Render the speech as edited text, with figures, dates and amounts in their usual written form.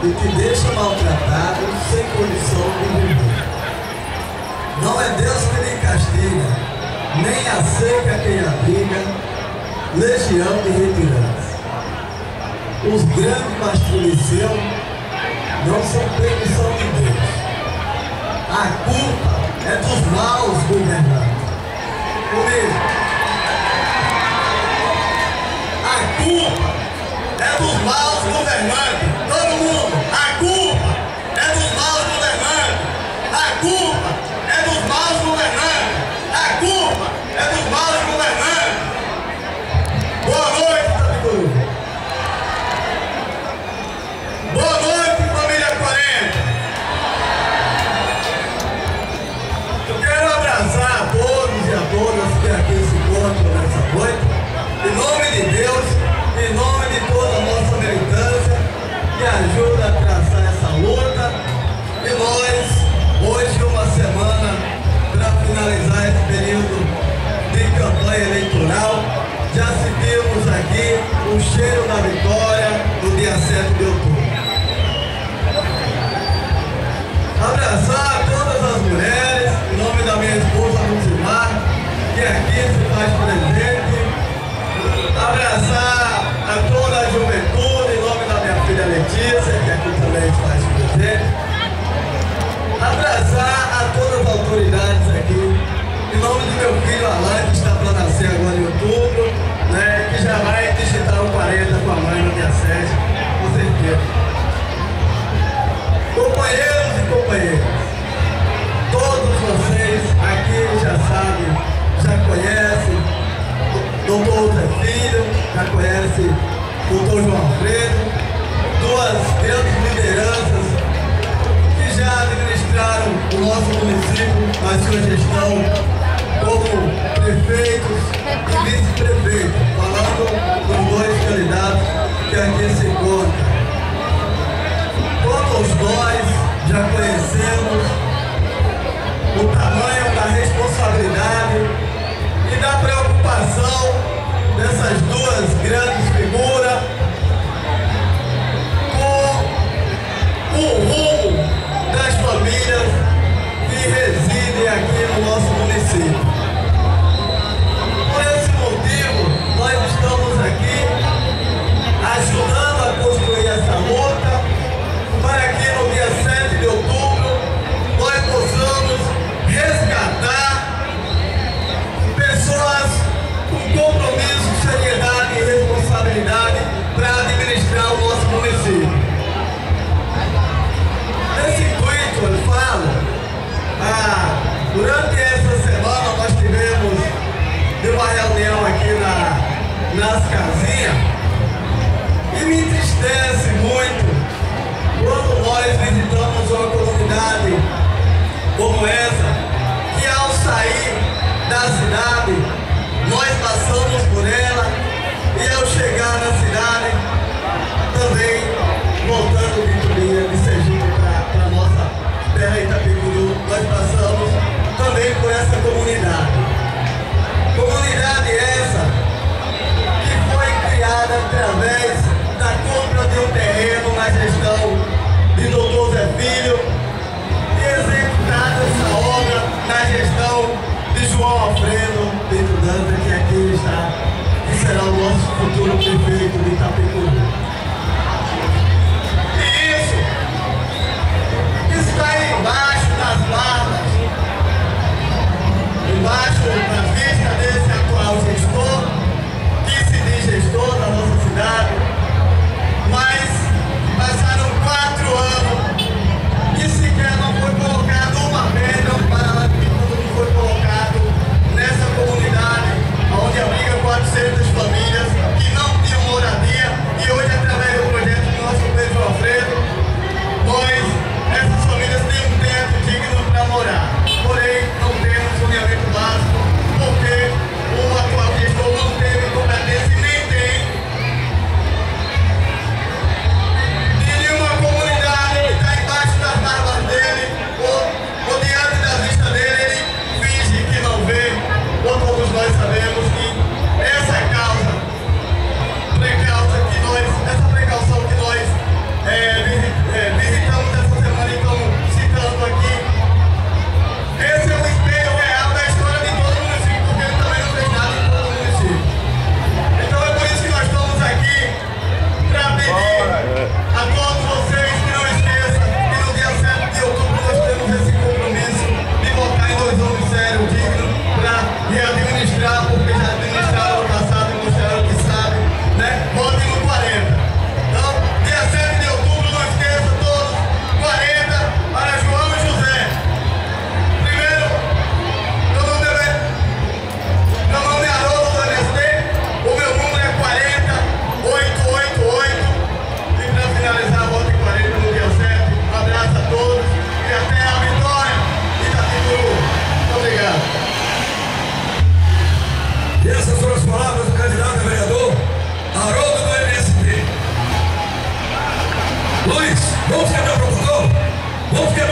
e te deixa maltratado sem condição de viver. Não é Deus que lhe castiga, nem a seca quem abriga, legião de retirantes. Os grandes mastruliciam não são permissão de Deus. A culpa é dos maus governantes. Comigo. A culpa é dos maus governantes. Todo mundo. A culpa é dos maus governantes. A culpa é dos maus governantes. A culpa é dos maus governantes. Boa noite, Tabiguru. Boa noite, família 40. Eu quero abraçar a todos e a todas que aqui se encontram nessa noite. Em nome de Deus, em nome de toda a nossa militância, que ajuda a traçar essa luta. E nós, hoje, uma semana para finalizar esse período de campanha eleitoral, já sentimos aqui o cheiro da vitória no dia 7 de outubro. Abraçar todas as mulheres, em nome da minha esposa Lucimar, que aqui se faz presente. Abraçar a toda a juventude, em nome da minha filha Letícia, que aqui também se faz presente. Abraçar a todas as autoridades aqui, em nome do meu filho Alain, que está para nascer agora em outubro, né, que já vai digitar o 40 com a mãe no dia 7, com certeza. Companheiros e companheiras, todos vocês aqui já sabem, já conhecem Doutor Zé Filho, já conhece Doutor João Alfredo, duas grandes lideranças que já administraram o nosso município na sua gestão como prefeitos e vice-prefeitos, falando dos dois candidatos que aqui se encontram. Todos nós já conhecemos o tamanho da responsabilidade e da preocupação dessas duas grandes figuras com o rumo das famílias que residem aqui no nosso município. Por esse motivo, nós estamos aqui ajudando a construir essa luta para que no dia 7 de outubro nós possamos resgatar pessoas com compromisso, seriedade e responsabilidade para administrar o nosso município. Nesse intuito, eu falo, durante essa semana nós tivemos uma reunião aqui nas casinhas e me entristece muito quando nós visitamos uma comunidade como essa, que ao sair da cidade, nós passamos por ela e ao chegar na cidade, também voltando de Turinha, de Sergipe para a nossa terra Itapicuru, nós passamos também por essa comunidade. Comunidade essa que foi criada através da compra de um terreno na gestão de Doutor Zé Filho e executada essa obra na gestão de João Alfredo Pinto Danta, que aqui está, que será o nosso futuro prefeito de Itapicuru. E isso está embaixo das barras, embaixo Vamos quebrar